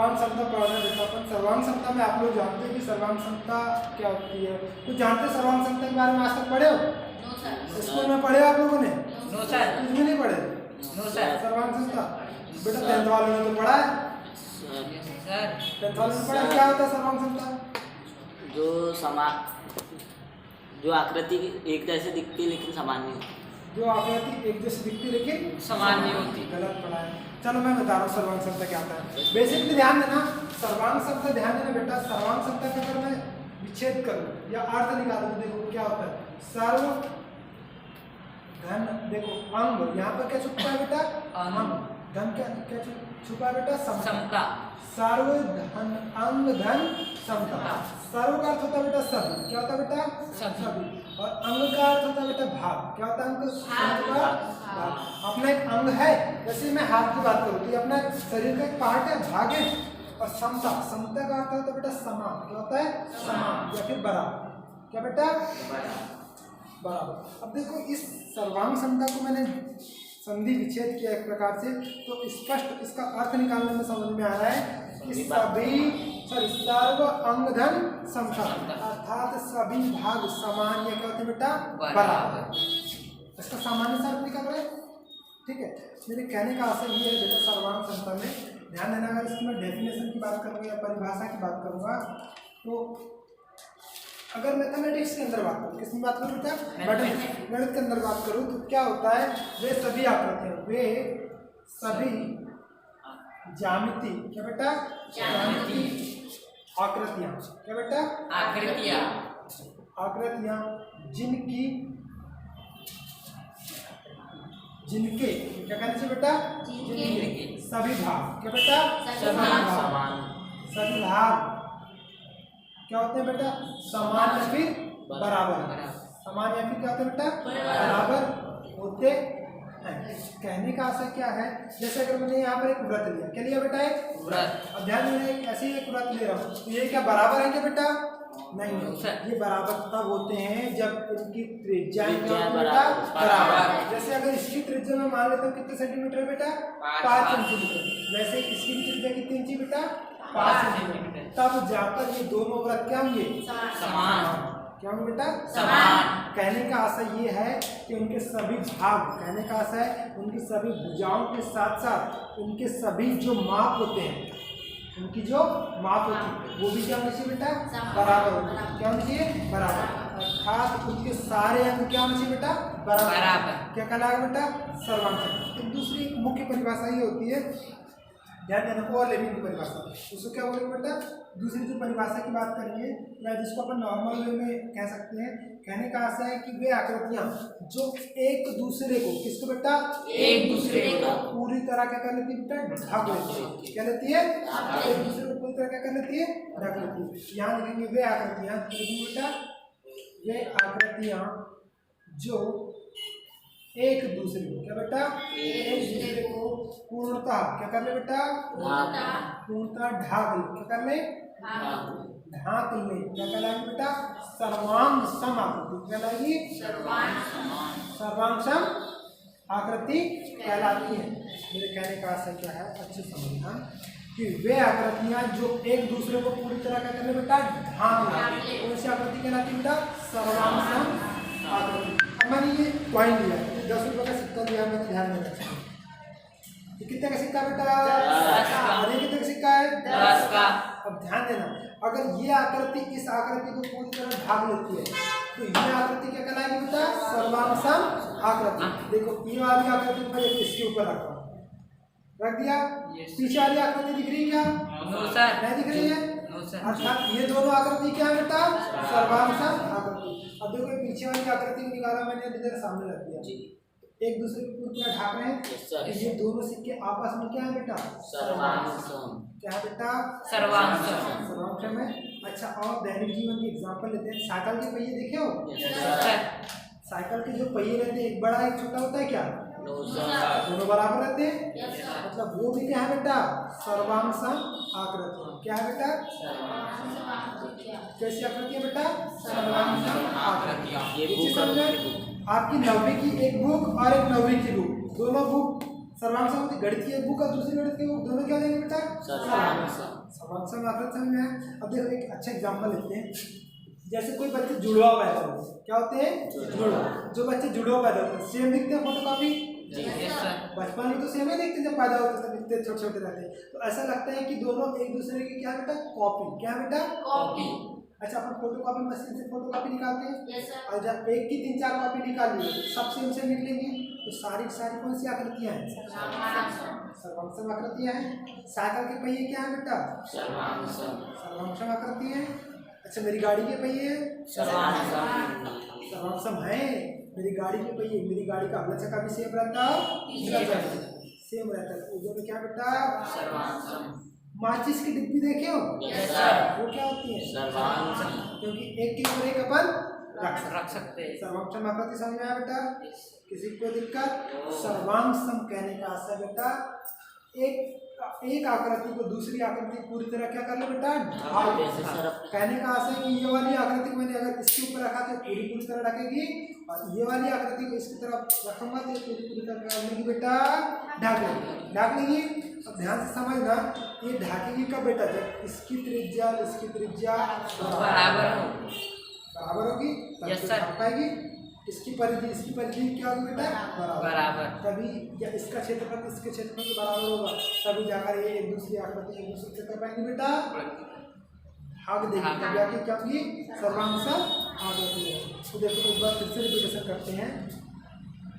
सर्वांग समता पढ़ना बेटा अपन। सर्वांग समता में आप लोग जानते हैं कि सर्वांग समता क्या होती है? कुछ जानते हैं सर्वांग समता के बारे में आज तक पढ़े हो? No sir. स्कूल में पढ़े हो आप लोगों ने? No sir. कुछ भी नहीं पढ़े? No sir. सर्वांग समता बेटा 10th वालों ने तो पढ़ा है। सर 10th वालों ने पढ़ा है। क्या होता है सर्वांग समता? जो आकृति एक जैसे दिखती है लेकिन समान नहीं होती। जो आकृति एक जैसी दिखती है लेकिन समान नहीं होती। गलत पढ़ा है। चलो मैं बता रहा हूँ सर्वांग समता क्या होता है। बेसिकली ध्यान देना, सर्वांग समता ध्यान देना बेटा। सर्वांग समता का अगर मैं विच्छेद करूँ या अर्थ निकालूँ, देखो क्या होता है। सर्व धन, देखो अंग, यहाँ पर क्या छुपा है बेटा? अंग। धन क्या क्या छुपा है बेटा? समता। सर्व धन अंग धन समता। सर्व का अर्थ होता है बेटा सभी। क्या होता है बेटा? सभी। और अंग का अर्थ होता है बेटा भाग। क्या होता है अंग का? भाग। अपना एक अंग है, जैसे मैं हाथ की बात करूँ तो ये अपना शरीर का एक पार्ट है, भाग है। और समता, समता का अर्थ होता है बेटा समान। क्या होता है? समान या फिर बराबर। क्या बेटा? बराबर। अब देखो इस सर्वांग समता को मैंने संधि विच्छेद किया एक प्रकार से, तो स्पष्ट इसका अर्थ निकालने में समझ में आ रहा है कि सर्व अंग धन समता, अर्थात सभी भाग समान या क्या होते हैं बेटा? बराबर। इसका सामान्य से अर्थ निकल रहा है। ठीक है, मेरे कहने का आशय ये है बेटा सर्वांग समता में ध्यान देना। अगर इसकी मैं डेफिनेशन की बात करूँगा या परिभाषा की बात करूँगा, तो अगर मैथमेटिक्स के अंदर बात करूँ, किसमें बात करूँ बेटा? गणित के अंदर बात करूँ तो क्या होता है? वे सभी आकृतियाँ, वे सभी ज्यामिति, क्या बेटा? ज्यामिति आकृतियाँ, क्या बेटा? आकृतियाँ। आकृतियाँ जिनके क्या कहने से बेटा? जिनके सभी भाग, क्या बेटा? सभी भाग क्या होते हैं बेटा? समान या फिर बराबर। समान या फिर क्या होते हैं बेटा? बराबर होते हैं। कहने का आशय क्या है? जैसे अगर मैंने यहाँ पर एक वृत्त लिया, क्या लिया बेटा? एक व्रत। अब ध्यान देना, ऐसे ही एक वृत्त ले रहा हूँ, तो ये क्या बराबर है क्या बेटा? नहीं है। ये बराबर तब होते हैं जब उनकी त्रिज्या बराबर। जैसे अगर इसकी त्रिज्या में मान लेते हैं कितने सेंटीमीटर बेटा? 5 सेंटीमीटर। वैसे इसकी भी त्रिज्या कितनी इंची बेटा? 5 सेंटीमीटर। तब जाकर ये दोनों वृत्त क्या होंगे? समान। क्या होंगे बेटा? समान। कहने का आशय ये है कि उनके सभी भाग, कहने का आशय है उनकी सभी भुजाओं के साथ साथ उनके सभी जो माप होते हैं, उनकी जो माप होती है वो भी क्या होनी चाहिए बेटा? बराबर होती है। क्या होनी चाहिए? बराबर। अर्थात उनके सारे अंग क्या होने चाहिए बेटा? बराबर। क्या कहलाएगा बेटा? सर्वांग समता। एक दूसरी मुख्य परिभाषा ये होती है, ध्यान देना, ओवरलैपिंग की परिभाषा। उसको क्या बोलेंगे बेटा? दूसरी जो परिभाषा की बात करेंगे या जिसको अपन नॉर्मल वे में कह सकते हैं, कहने का आशय है कि वे आकृतियां जो एक दूसरे को, किसको बेटा? एक दूसरे को पूरी तरह क्या कर लेती है बेटा? ढक लेती है। क्या लेती है? एक दूसरे को पूरी तरह क्या कर लेती है? ढक लेती है। यहाँ लिखेंगे वे आकृतियां, बेटा वे आकृतियां जो एक दूसरे को, क्या बेटा? एक दूसरे को पूर्णतः क्या कर ले बेटा? पूर्णतः ढाक ले। क्या कर ले? ढाक ले। क्या कहलाएगी बेटा? सर्वांग सम आकृति। क्या कहलाएगी? सर्वांग सम आकृति कहलाती है। मेरे कहने का आशय क्या है? अच्छे समझना कि वे आकृतियां जो एक दूसरे को पूरी तरह क्या कर ले बेटा? ढाक ले। कौन सी आकृति कहलाती है बेटा? सर्वांग सम आकृति। अब मैंने ये कॉइन लिया, 10 रुपये का सिक्का लिया, मैंने ध्यान देना चाहिए। ये कितने का सिक्का बेटा? 10 का। और ये कितने का सिक्का है? 10 का। अब ध्यान देना, अगर ये आकृति इस आकृति को पूरी तरह ढाक लेती है तो ये आकृति क्या कहलाएगी बेटा? सर्वांग सम आकृति। देखो ये वाली आकृति को इसके ऊपर रखा, रख दिया। पीछे वाली आकृति दिख रही है क्या? No sir. नहीं दिख रही है। अर्थात ये दोनों आकृति क्या है बेटा? सर्वांग सम आकृति। अब देखो पीछे वाली आकृति को निकाला मैंने, इधर सामने रख दिया, एक दूसरे को पूरा ढाक रहे हैं। तो ये दोनों सिक्के आपस में क्या है बेटा? सर्वांग सम। क्या है बेटा? सर्वांग सम। सर्वांग सम है। अच्छा, और दैनिक जीवन की एग्जांपल लेते हैं। साइकिल के पहिए देखे हो? साइकिल के जो पहिए रहते हैं, एक बड़ा एक छोटा होता है क्या? दोनों बराबर रहते हैं। मतलब वो भी क्या है बेटा? सर्वांग सम आकृति। क्या है बेटा? कैसी आकृति है बेटा? सर्वांग सम आकृति। आपकी 90 की एक बुक और एक 90 की बुक, दोनों बुक सर्वांग संबंधी गणित की एक बुक और दूसरी गणित की बुक, दोनों क्या देंगे बेटा? सर्वांग सम। सर्वांग सम आकृति समझ में आया। अब देखो एक अच्छा एग्जांपल लेते हैं। जैसे कोई बच्चे जुड़वा पैदा होते हैं, क्या होते हैं? जुड़वा। जो बच्चे जुड़वा पैदा होते हैं सेम दिखते हैं फोटोकॉपी? Yes sir. बचपन में तो सेम ही दिखते हैं, जब पैदा होते हैं इतने छोटे छोटे रहते हैं, तो ऐसा लगता है कि दोनों एक दूसरे की क्या बेटा? कॉपी। क्या बेटा? कॉपी। अच्छा, अपन फोटोकॉपी मशीन से फोटोकॉपी निकालते हैं। Yes sir. और जब एक की 3-4 कॉपी निकाल लिए सब सेम सेम निकलेंगी, तो सारी सारी कौन सी आकृतियां हैं? सर्वांग सम आकृतियां हैं। साइकिल के पहिए क्या है बेटा? सर्वांग सम। सर्वांग सम आकृति है। अच्छा, मेरी गाड़ी के पहिए सर्वांग सम। सर्वांग सम है। मेरी गाड़ी के पहिए, मेरी गाड़ी का अगला चक्का भी सेम रहता है, सेम रहता है, उधर में क्या बेटा? सर्वांग सम। माचिस की डिब्बी देखे हो? Yes sir. वो क्या होती है? सर्वांग सम। क्योंकि एक के ऊपर एक अपन रख सकते हैं। सर्वांग सम आकृति समझ में आया बेटा? किसी को कोई दिक्कत? सर्वांग सम कहने का आशय बेटा एक आकृति को दूसरी आकृति पूरी तरह क्या कर लो बेटा? ढाल। जैसे सर कहने का आशय कि ये वाली आकृति को मैंने अगर इसके ऊपर रखा तो पूरी तरह ढकेगी, और ये वाली आकृति को इसकी तरफ रखूंगा तो पूरी तरह क्या लेगी बेटा? ढक लेगी। ढक लेगी। अब ध्यान से समझना, ये ढकेगी कब बेटा? जब इसकी त्रिज्या और इसकी त्रिज्या बराबर हो। बराबर होगी तब यस तो सर। ढक पाएगी। इसकी परिधि क्या होगी बेटा? बराबर। तभी या इसका क्षेत्रफल इसके क्षेत्रफल के बराबर होगा, तभी जाकर ये एक दूसरी आकृति एक दूसरे से कर पाएंगे बेटा? भाग देगी, तब जाके क्या होगी? सर्वांग सम आकृति है। तो देखो एक बार फिर से रिपीटेशन करते हैं।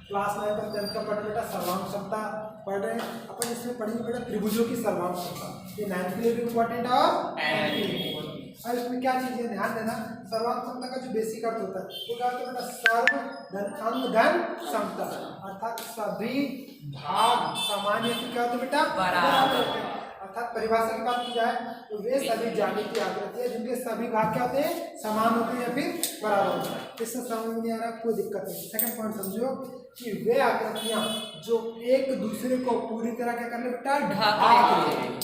क्लास 9 का 10 का पढ़ बेटा सर्वांग क्षमता पढ़ रहे हैं अपन। इसमें पढ़ेंगे बेटा त्रिभुजों की सर्वांग क्षमता। ये 9th के लिए भी इम्पोर्टेंट है और 10th के लिए इम्पोर्टेंट। और इसमें क्या चीज़ें ध्यान देना, सर्वांग क्षमता का जो बेसिक अर्थ होता है वो क्या होता है बेटा? सर्व धन अंग धन समता, अर्थात सभी भाग समान या फिर क्या होता है बेटा? बराबर। अर्थात परिभाषा की बात की जाए तो वे सभी ज्यामितीय आकृतियां जिनके सभी भाग क्या होते हैं? समान होते हैं या फिर बराबर होते हैं। इससे समझ में नहीं आ रहा, कोई दिक्कत नहीं। सेकंड पॉइंट समझो कि वे आकृतियां जो एक दूसरे को पूरी तरह क्या कर ले बेटा?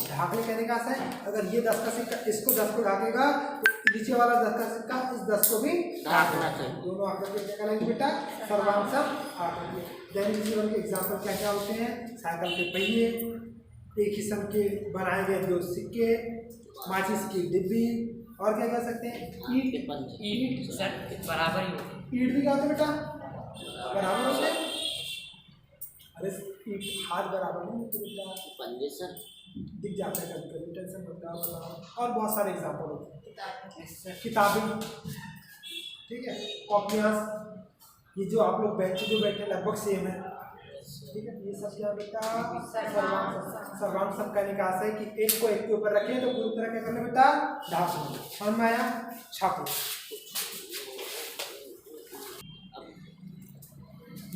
ढाकले कहने का आशय है अगर ये 10 का सिक्का इसको 10 को ढाकेगा तो नीचे वाला 10 का सिक्का इस 10 को भी ढाकना चाहिए। दोनों आकृति क्या करेंगे बेटा? सर्वांग सम आकृति। दैनिक जीवन के एग्जाम्पल क्या क्या होते हैं? साइकिल के पहिए, एक किस्म के बनाए गए 2 सिक्के, माचिस की डिब्बी, और क्या कह सकते हैं? ईट। के पंच। ईट सर बराबर ही होते। ईट भी क्या होता है बेटा? बराबर होते हैं। अरे ईट हाथ बराबर नहीं होते बेटा, पंजे सर। दिख जाता है कभी कभी, टेंशन मत लो। और बहुत सारे एग्जाम्पल होते हैं। किताबें, ठीक है, कॉपियाँ, ये जो आप लोग बेंच जो बैठे हैं लगभग सेम है, ठीक है। ये सब क्या बेटा? सर्वांग सम कहने का आशय है कि एक को एक के ऊपर रखें तो पूरी तरह क्या करना बेटा? ढाक लो। समझ में आया? छापो।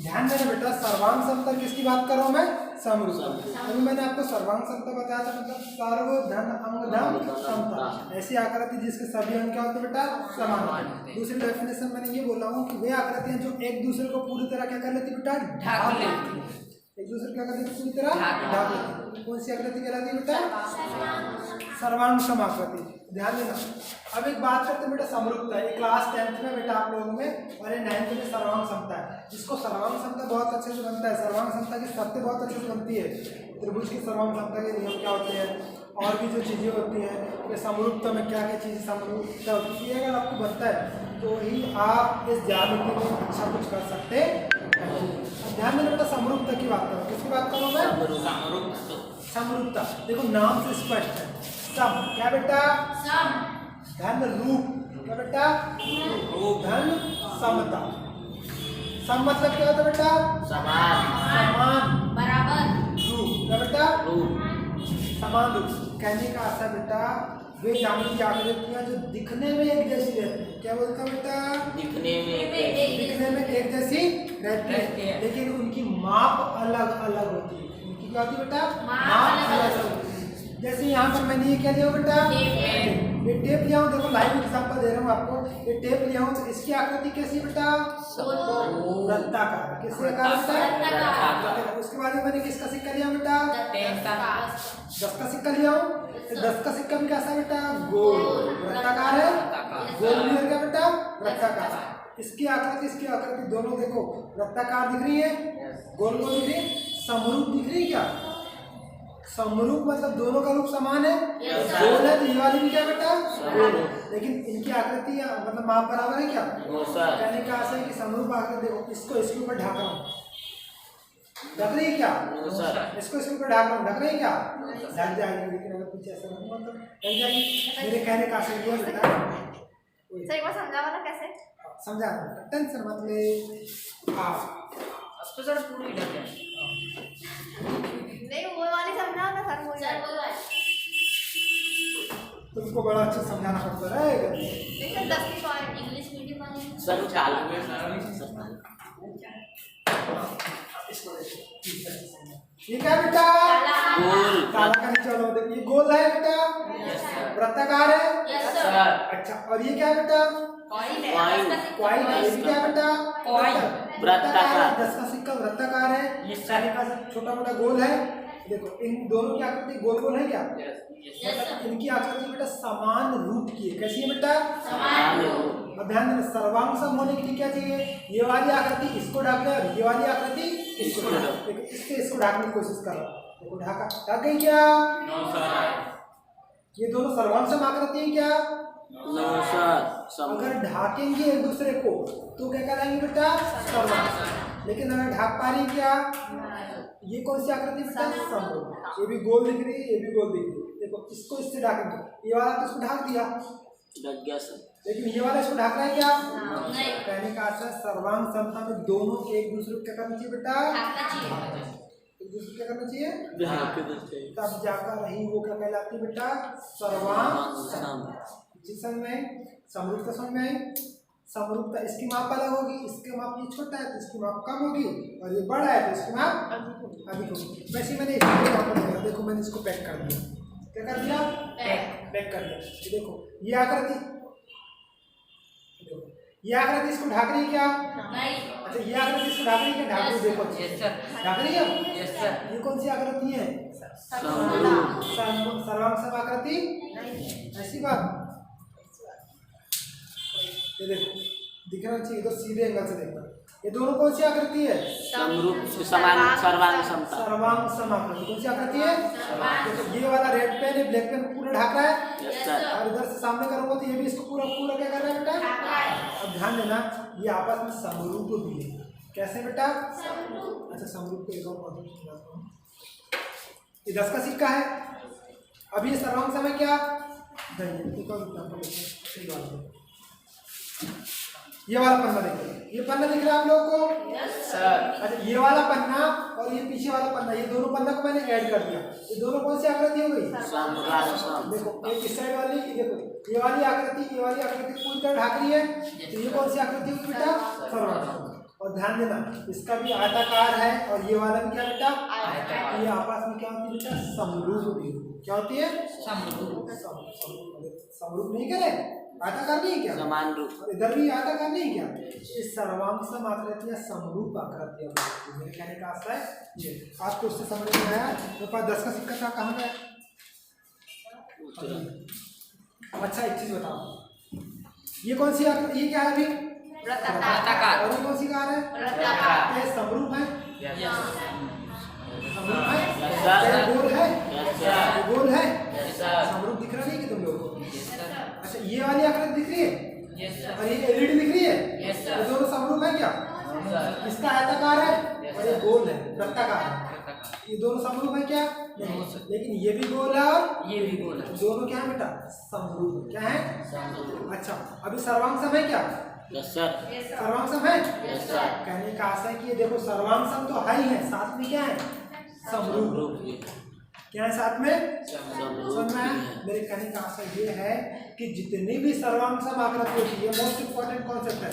ध्यान देना बेटा, सर्वांग समता किसकी बात कर रहा हूँ मैं? समरूपता। अभी मैंने आपको सर्वांग समता बताया था, मतलब सर्व धन अंग धन समता, ऐसी आकृति जिसके सभी अंग क्या होते हैं बेटा? समान। दूसरी डेफिनेशन मैंने ये बोला हूँ कि वे आकृतियां जो एक दूसरे को पूरी तरह क्या कर लेती बेटा? ढाक लेती। एक दूसरे क्या करती पूरी तरह ढाक लेती। कौन सी आकृति कहलाती है बेटा? सर्वांग सम आकृति। ध्यान देना। अब एक बात करते हैं बेटा समरूपता। ये क्लास 10th में बेटा आप लोगों में और ये 9th में सर्वांग समता है। जिसको सर्वांग समता बहुत अच्छे से बनता है, सर्वांग समता की शर्तें बहुत अच्छे से बनती है। त्रिभुज की सर्वांग समता के नियम क्या होते हैं और भी जो चीज़ें होती हैं कि समरूपता में क्या क्या चीज़ समरूपता होती है, अगर आपको बनता है तो ही आप इस ज्यामिति में अच्छा कुछ कर सकते हैं। ध्यान देना बेटा, समरूपता की बात करो। किसकी बात करो मैं? समरूपता। देखो नाम से स्पष्ट है। सम क्या बेटा? धन रूप क्या बेटा? रूप। धन समता। सम मतलब क्या होता है बेटा? समान। समान। बराबर। रूप क्या बेटा? रूप। समान रूप। कहने का आशा बेटा वे ज्यामितीय आकृतियां जो दिखने में एक जैसी रहती है, क्या बोलता बेटा? दिखने में एक जैसी रहती है, लेकिन उनकी माप अलग अलग होती है। उनकी क्या होती है बेटा? माप अलग होती है। जैसे यहाँ पर मैंने ये क्या लिया बेटा? ये टेप लिया हूँ। देखो लाइव एग्जांपल दे रहा हूँ आपको। ये टेप लिया हूँ तो इसकी आकृति कैसी बेटा? वृत्ताकार। किससे आकार बेटा? उसके बाद में मैंने किसका सिक्का लिया बेटा? 10 का सिक्का लिया हूँ। 10 का सिक्का भी कैसा बेटा? गोल। वृत्ताकार है। गोल भी है क्या बेटा? वृत्ताकार। इसकी आकृति दोनों देखो वृत्ताकार दिख रही है, गोल गोल दिख रही है। समरूप दिख रही है क्या? समरूप मतलब दोनों का रूप समान है। Yes, sir. गोल है तो ये वाली भी क्या बेटा? समरूप। लेकिन इनकी आकृति मतलब माप बराबर है क्या? No sir. कहने का आशय है कि समरूप आकृति देखो, इसको इसके ऊपर ढक रहा हूँ, ढक रही है क्या? No sir. इसको इसके ऊपर ढक रहा हूँ, ढक रही है क्या? ढक जाएगी, लेकिन अगर पीछे ऐसा रखूंगा तो ढक जाएगी। मेरे कहने का आशय ये बेटा, सर एक बार समझावा ना कैसे? समझा? टेंशन मत ले। हाँ अब तो सर पूरी ढक जाए। नहीं वो वाली समझाओ ना सर, वो वाली। तुमको बड़ा अच्छा समझाना पड़ता है। नहीं सर 10 की पॉइंट इंग्लिश मीडियम वाली। सर काला इसको देखो, ये क्या बेटा? गोल। काला का नीचे वाला देखो, ये गोल है बेटा, यस सर। वृत्ताकार है। Yes sir. अच्छा, और ये क्या बेटा? कॉइन क्वाइन है। ये भी क्या बेटा? क्वाइन। वृत्ताकार। 10 का सिक्का वृत्ताकार है। यस चालीस का छोटा मोटा गोल है। देखो इन दोनों की आकृति गोल गोल है क्या? मतलब इनकी आकृति बेटा समान रूप की है। कैसी है बेटा? समान रूप। अब ध्यान देना, सर्वांग सम होने के लिए क्या चाहिए? ये वाली आकृति इसको ढक ले और ये वाली आकृति इसको ढक। देखो इससे इसको ढकने की कोशिश कर रहा हूं। देखो ढका, ढक गई क्या? No sir. ये दोनों सर्वांग सम आकृति है क्या? No sir. अगर ढाकेंगे एक दूसरे को तो क्या कहलाएंगे बेटा? सर्वांग। लेकिन अगर ढक पा रही क्या? ये कौन सी आकृति बेटा? समरूप। ये भी गोल दिख रही है, ये भी गोल दिख रही है। देखो इसको इससे ढकेंगे, ये वाला तो इसको ढक दिया, ढक गया सर। लेकिन ये वाला इसको ढक रहा है क्या? नहीं। कहने का अर्थ है सर्वांग समता में दोनों एक दूसरे को क्या करना चाहिए बेटा? ढकना चाहिए। एक दूसरे को क्या करना चाहिए? ढक तब जाकर रही वो क्या कहलाती है बेटा? सर्वांग सम। जिस समय में समरूप का समय में समरूपता इसकी माप अलग होगी, इसके माप ये छोटा है तो इसकी माप कम होगी, और ये बड़ा है तो इसकी माप अधिक होगी। वैसे मैंने इसको यहाँ पर दिया, देखो मैंने इसको पैक कर दिया। क्या कर दिया? पैक कर दिया। ये देखो ये आकृति, देखो ये आकृति इसको ढक रही है क्या? नहीं। अच्छा ये आकृति इसको ढक रही है क्या? ढक रही है, देखो यस सर। ढक रही है। Yes sir. ये कौन सी आकृति है? समरूप। सर्वांग सम आकृति। ऐसी बात, ये देखो दिखना चाहिए, इधर सीधे एंगल से देखना। ये दोनों कौन सी आकृति है? समरूप समान सर्वांग समता। सर्वांग सम आकृति। कौन सी आकृति है? देखो ये वाला रेड पेन है, ब्लैक पेन पूरा ढक रहा है, यस सर। और इधर से सामने करूंगा तो ये भी इसको पूरा पूरा क्या कर रहा है बेटा? अब ध्यान देना, ये आपस में समरूप भी है। कैसे बेटा? अच्छा समरूप को एक और पॉइंट समझाता हूं। ये 10 का सिक्का है, अब ये सर्वांग सम है क्या? नहीं, एक और एग्जांपल लेते हैं, सही बात है। ये वाला पन्ना देखो, ये पन्ना दिख रहा है आप लोगों को? सर। अच्छा ये वाला पन्ना और ये पीछे वाला पन्ना, ये दोनों पन्ना को मैंने ऐड कर दिया। ये दोनों कौन सी आकृति हो गई? सर्वांग सम। देखो एक इस साइड वाली, ये देखो ये वाली आकृति, ये वाली आकृति पूरी तरह ढक रही है, तो ये कौन सी आकृति होगी बेटा? सर्वांग सम। और ध्यान देना इसका भी आयताकार है, और ये वाला भी क्या बेटा? आयताकार। ये आपस में क्या होती है बेटा? समरूप भी। क्या होती है? समरूप। समरूप नहीं करे, आयताकार नहीं क्या? समान रूप। और इधर भी आयताकार नहीं क्या? ये सर्वांग सम आकृति या समरूप आकृति है। मेरे कहने का आशय है ये आपको उससे समझ में आया। मेरे पास 10 का सिक्का था, कहाँ गया? अच्छा एक चीज बताओ, ये कौन सी आकृति? ये क्या है अभी? वृत्ताकार। और ये कौन सी कार है? वृत्ताकार। ये समरूप है। यस समरूप है। Yes, sir. ये गोल है। Yes sir. ये गोल है। Yes sir. समरूप दिख रहा नहीं कि तुम लोगों को? Yes sir. अच्छा ये वाली आकृति दिख रही है, यस सर। और ये एलईडी दिख रही है। यस ये सर। दोनों समरूप है क्या? सर। इसका आयताकार है और ये गोल है, वृत्ताकार है। वृत्ताकार। ये दोनों समरूप है क्या? नहीं सर। लेकिन ये भी गोल है और ये भी गोल है। दोनों क्या है बेटा? समरूप। क्या है? समरूप। अच्छा अभी सर्वांग सम है क्या? Yes sir. सर्वांग सम है। Yes sir. कहने का आशय है कि ये देखो सर्वांग सम तो है ही है, साथ में क्या है? समरूप। समरूप भी। क्या है साथ में? समरूप समझ में आया? भी है। मेरे कहने का आशय ये है कि जितनी भी सर्वांग सम आकृति होती है, मोस्ट इंपॉर्टेंट कॉन्सेप्ट है,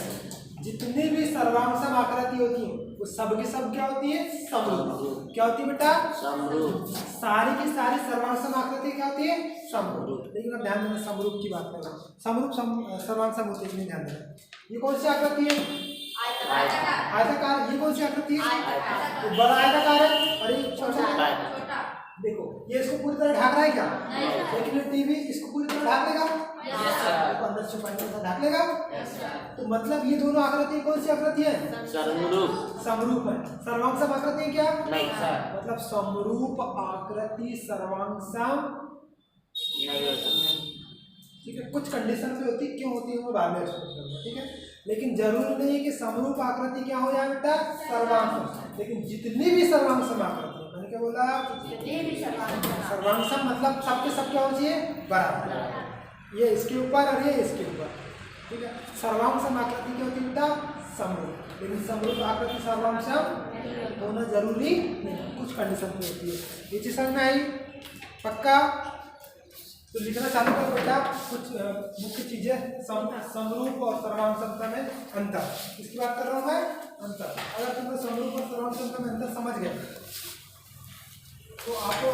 जितनी भी सर्वांग सम आकृति होती है वो सब की सब क्या होती है? समरूप। क्या होती है बेटा? समरूप। सारी की सारी सर्वांग सम आकृति क्या होती है? समरूप। लेकिन अब ध्यान देना, समरूप की बात कर रहा हूँ। समरूप सर्वांग सम होती है कि नहीं, ध्यान देना। ये कौन सी आकृति है? आयताकार। ये कौन सी आकृति है? ये बड़ा आयताकार है और ये छोटा। देखो ये इसको पूरी तरह ढक रहा है क्या? लेकिन ये टीवी इसको पूरी तरह ढक देगा? Yes sir. देखो अगर छुपाएंगे तो ढक लेगा। Yes sir. तो मतलब ये दोनों आकृति कौन सी आकृति है? समरूप समरूप है। सर्वांगसम आकृति है क्या? नहीं सर। मतलब समरूप आकृति सर्वांगसम नहीं हो सकता। ठीक है। कुछ कंडीशन पे होती, क्यों होती है वो बाद में एक्सप्लेन करूंगा, ठीक है। लेकिन जरूरी नहीं है कि समरूप आकृति क्या हो जाए बेटा, सर्वांगसम। लेकिन जितनी भी सर्वांगसम आकृति, मैंने क्या बोला, जितने भी सर्वांगसम सर्वांगसम मतलब सबके सब क्या हो चाहिए, बराबर। ये इसके ऊपर और ये इसके ऊपर, ठीक है। सर्वांगसम आकृति क्या होती है बेटा, समरूप। लेकिन समरूप आकृति सर्वांगसम होना जरूरी नहीं, कुछ कंडीशन पे होती है। ये चीज समझ में आई? पक्का? तो लिखना चालू करो बेटा कुछ मुख्य चीजें समरूप और सर्वांगसमता में अंतर। किसकी बात कर रहा हूँ मैं? अंतर। अगर तुम समरूप और सर्वांगसमता में अंतर समझ गए तो आपको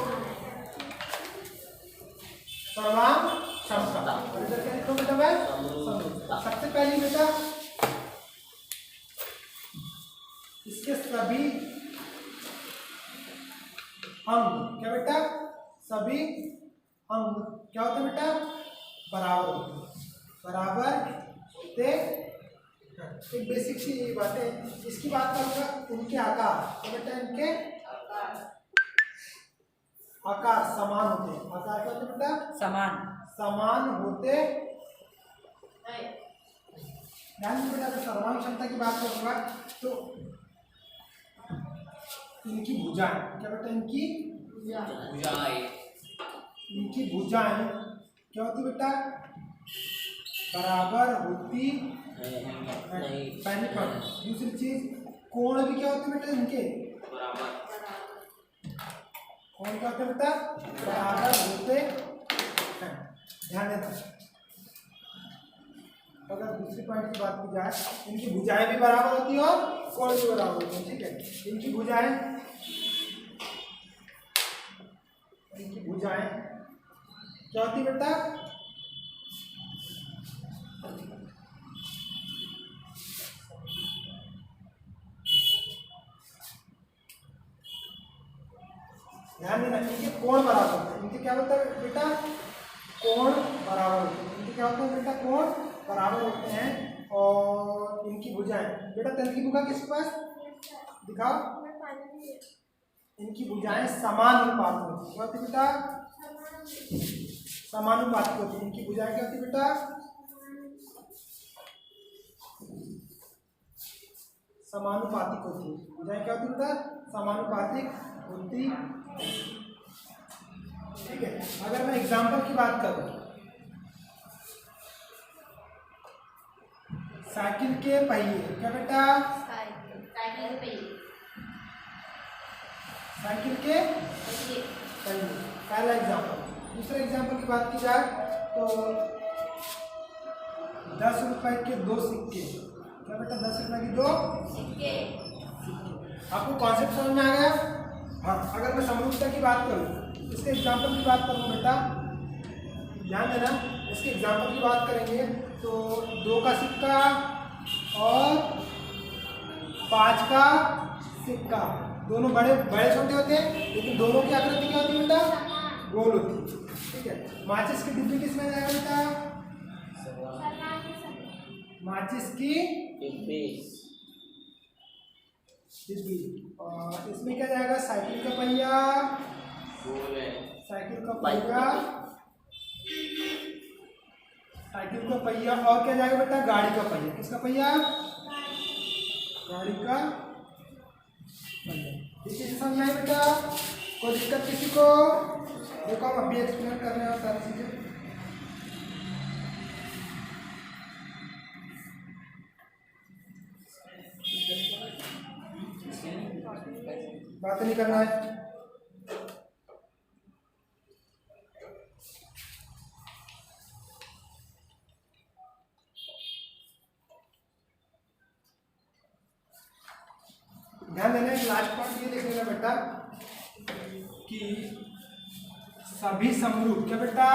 सर्वांगसमता इधर क्या लिखो बेटा मैं? समरूप। सबसे पहले बेटा इसके सभी अंग क्या बेटा, सभी अंग क्या होते हैं बेटा, बराबर होते हैं। बराबर होते एक बेसिक सी बात है। इसकी बात करूंगा उनके आकार, तो बेटा इनके आकार समान होते हैं। आकार क्या होते हैं बेटा, समान होते। ध्यान से बेटा, सर्वांग क्षमता की बात करूंगा तो इनकी भुजाएं क्या बेटा, इनकी भुजाएं क्या होती बेटा, बराबर होती नहीं पहली बात। दूसरी चीज कोण भी क्या होते बेटा इनके, बराबर। कोण क्या होते बेटा, बराबर होते हैं। ध्यान देना। अगर दूसरी पॉइंट की बात की जाए, इनकी भुजाएं भी बराबर होती है और कोण भी बराबर होते हैं, ठीक है। इनकी भुजाएं क्या होती बेटा, ध्यान देना। इनके कोण बराबर होते हैं। इनके क्या होता है बेटा, कोण बराबर होते हैं। इनके क्या होते हैं बेटा, कोण बराबर होते हैं। और इनकी भुजाएं बेटा, तंत्र की भुजा किसके पास दिखाओ। इनकी भुजाएं समान अनुपात में होती है बेटा, समानुपातिक होती है। इनकी भुजाएं क्या होती है बेटा, समानुपातिक होती है। भुजाएं क्या होती है बेटा, समानुपातिक होती, ठीक है। अगर मैं एग्जाम्पल की बात करूं, साइकिल के पहिए क्या बेटा, साइकिल के पहिए, पहला एग्जाम्पल। दूसरे एग्जाम्पल की बात की जाए तो 10 रुपए के 2 सिक्के क्या बेटा, 10 रुपए की 2 सिक्के। आपको कॉन्सेप्ट समझ में आ गया? हाँ। अगर मैं समरूपता की बात करूँ, इसके एग्जाम्पल की बात करूँ बेटा, ध्यान देना। इसके एग्जाम्पल की बात करेंगे तो 2 का सिक्का और 5 का सिक्का, दोनों बड़े बड़े छोटे होते हैं, लेकिन दोनों की आकृति क्या होती है बेटा, गोल होती है, ठीक है। माचिस की डिब्बी किस में जाएगा बेटा, माचिस की डिब्बी। और इसमें क्या जाएगा, साइकिल का पहिया, साइकिल का पहिया, साइकिल का पहिया। और क्या जाएगा बेटा, गाड़ी का पहिया। किसका पहिया, गाड़ी का पहिया। ठीक है, समझ में आया बेटा? कोई दिक्कत किसी को? देखो हम अभी एक्सप्लेन कर रहे हैं सारी चीजें। बात नहीं करना है। ध्यान देना, लास्ट पॉइंट ये लिख लेना बेटा कि सभी समरूप क्या बेटा,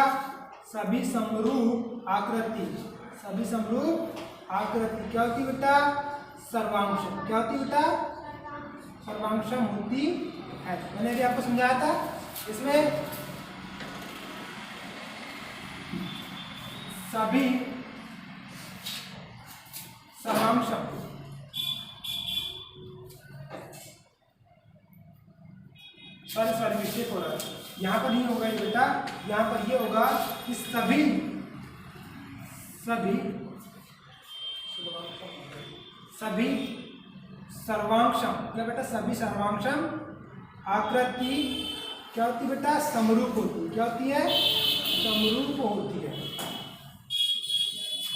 सभी समरूप आकृति, सभी समरूप आकृति क्या होती बेटा, सर्वांशम। क्या होती बेटा, सर्वांशम होती है। मैंने भी आपको समझाया था। इसमें सभी कि सभी सर्वांशम, क्या बेटा, सभी सर्वांशम आकृति क्या होती है बेटा, समरूप होती है। क्या होती है, समरूप होती है।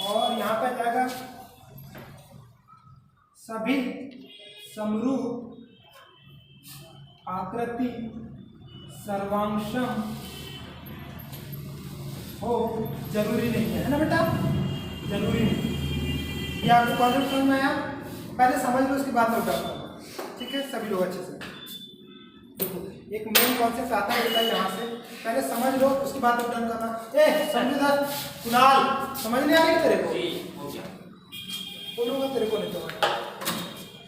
और यहाँ पे आ जाएगा सभी समरूप आकृति सर्वांशम हो जरूरी नहीं है ना बेटा, जरूरी नहीं। ये आपको कॉन्सेप्ट समझ में आया? पहले समझ लो, उसके बाद नोट डाउन करना, ठीक है सभी लोग अच्छे से। देखो एक मेन कॉन्सेप्ट आता है बेटा यहाँ से, पहले समझ लो उसके बाद नोट डाउन करना। ए समझदार कुणाल, समझ नहीं आ रही तेरे को? बोलूँगा तेरे को नहीं तो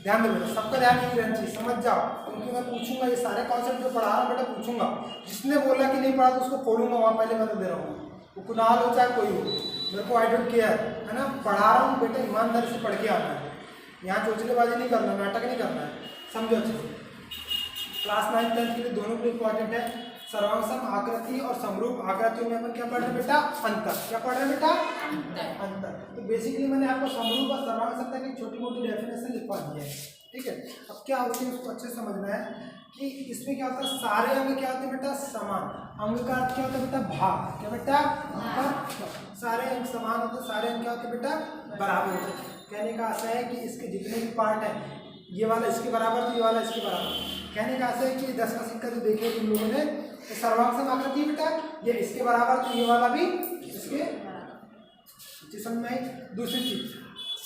ध्यान दे बेटा, सबका ध्यान नहीं रहना चाहिए, समझ जाओ, क्योंकि मैं पूछूंगा ये सारे कॉन्सेप्ट जो पढ़ा रहा हूँ बेटा पूछूंगा। जिसने बोला कि नहीं पढ़ा तो उसको फोड़ूंगा वहाँ, पहले मैं तो दे रहा हूँ। वो कुणाल हो चाहे कोई हो, मेरे को आई डोंट केयर, है ना। पढ़ा रहा हूँ बेटा, ईमानदारी से पढ़ के आना है, यहाँ चोचलेबाजी नहीं करना, नाटक नहीं करना है, समझो अच्छे से। क्लास 9 10 के लिए दोनों को इम्पॉर्टेंट है। सर्वांशम आकृति और समरूप आकृतियों में अपन क्या पढ़ रहे हैं बेटा, अंतर। क्या पढ़ रहे हैं बेटा, अंतर। तो बेसिकली मैंने आपको समरूप और सर्वांशम तक एक छोटी मोटी डेफिनेशन लिखवा दी है, ठीक है। अब क्या होती है उसको अच्छे से समझना है कि इसमें क्या होता है, सारे अंग क्या होते हैं बेटा, समान। अंग का अर्थ क्या होता है बेटा, भाग। क्या बेटा, भाग। सारे अंग समान होते हैं, सारे अंग क्या होते हैं बेटा, बराबर होते हैं। कहने का आशय है कि इसके जितने भी पार्ट हैं, ये वाला इसके बराबर तो ये वाला इसके बराबर। कहने का आशय है कि 10 का सिक्का जो देखे तुम लोगों ने, सर्वांशम आकृति बेटा ये इसके बराबर तो ये वाला भी इसके, समझ में आई। दूसरी चीज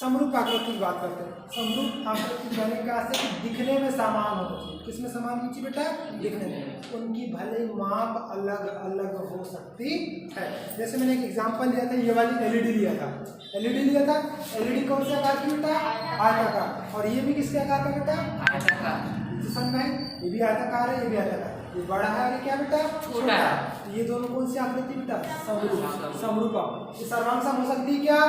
समरूप आकृति की बात करते हैं। समरूप आकृति कहने का आशय कि दिखने में समान होना चाहिए। किसमें समान होनी चाहिए बेटा, दिखने में। उनकी भले माप अलग अलग हो सकती है। जैसे मैंने एक एग्जांपल लिया था, ये वाली एलईडी लिया था। एलईडी लिया था, एलईडी कौन से आकार की बेटा, आयताकार। और ये भी किसके आकार का बेटा, आयताकार। समझ में आई, ये भी आयताकार है, ये भी आयताकार। ये बड़ा है और ये क्या बेटा, छोटा है। तो ये दोनों कौन सी आकृति बेटा, समरूप। समरूप ये सर्वांशम हो सकती है क्या,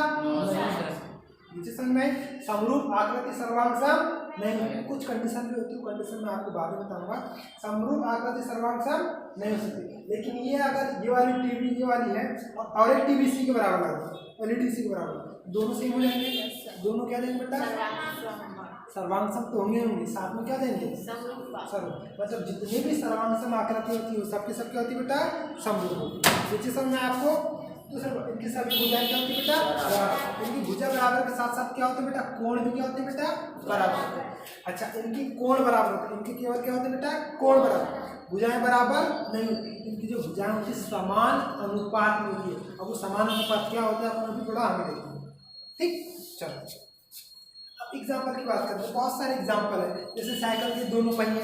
नीचे समझ में। समरूप आकृति सर्वांशम नहीं, कुछ कंडीशन भी होती है, कंडीशन मैं आपको बाद में बताऊंगा। समरूप आकृति सर्वांशम नहीं हो सकती। लेकिन ये अगर ये वाली टीवी ये वाली है और एक टीवी इसी के बराबर लगा, एलईडी इसी के बराबर, दोनों सेम हो जाएंगे। दोनों क्या देंगे बेटा, सर्वांशम तो होंगे होंगे, साथ में क्या देंगे, समरूप। मतलब जितनी भी सर्वांशम आकृति होती है सबके सब क्या होती है बेटा, समरूप होती है। नीचे समझ में आपको। तो सर इनकी सभी भुजाएं क्या होती है बेटा, इनकी भुजा बराबर के साथ साथ क्या होते हैं बेटा, कोण भी क्या होते हैं बेटा, बराबर होते हैं। अच्छा इनकी कोण बराबर होते हैं, इनके केवल क्या होते हैं बेटा, कोण बराबर। भुजाएं बराबर नहीं होती, इनकी जो भुजाएं होती है समान अनुपात में होती है। अब वो समान अनुपात क्या होता है अपन अभी थोड़ा आगे देखेंगे, ठीक। चलो अब एग्जाम्पल की बात करते हैं। बहुत सारे एग्जाम्पल है, जैसे साइकिल के दोनों पहिए,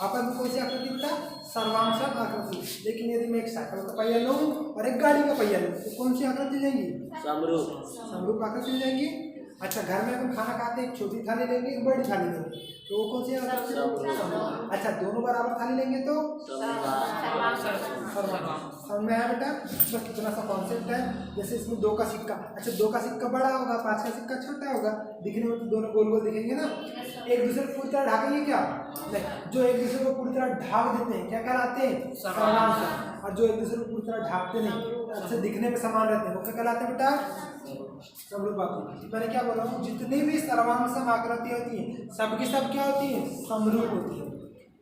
अपन को कौन सी आकृति बेटा, सर्वांशम आकृति। लेकिन यदि मैं एक साइकिल का पहिया लूँ और एक गाड़ी का पहिया लूँ तो कौन सी आकृति जाएंगी, समरूप। समरूप आकृति जाएंगी। अच्छा घर में अपन खाना खाते एक छोटी थाली लेंगे एक बड़ी थाली लेंगे तो वो कौन सी आकृति, समरूप। अच्छा दोनों बराबर थाली लेंगे तो समझ में आया बेटा। बस इतना सा कॉन्सेप्ट है। जैसे इसमें 2 का सिक्का, अच्छा 2 का सिक्का बड़ा होगा, 5 का सिक्का छोटा होगा, दिखने में तो दोनों गोल गोल दिखेंगे ना। एक दूसरे को पूरी तरह ढाकेंगे क्या, नहीं। जो एक दूसरे को पूरी तरह ढाक देते हैं क्या कहलाते हैं, सर्वांशम। और जो एक दूसरे को पूरी तरह ढाकते नहीं, अच्छे दिखने में समान रहते हैं, वो क्या कहलाते हैं बेटा, समरूप आकृति। मैंने क्या बोला हूँ, जितनी भी सर्वांशम आकृति होती है सबकी सब क्या होती है, समरूप होती है।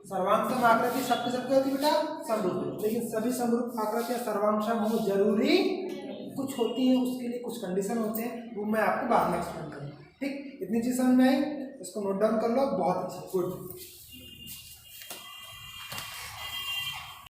सर्वांशम आकृति सबके सब क्या होती है बेटा, समरूप। लेकिन सभी समरूप आकृतियाँ सर्वांशम हो जरूरी कुछ होती है, उसके लिए कुछ कंडीशन होते हैं, वो मैं आपको बाद में एक्सप्लेन करूँगा, ठीक। इतनी चीज़ समझ में आई, इसको नोट डाउन कर लो, बहुत अच्छी, गुड।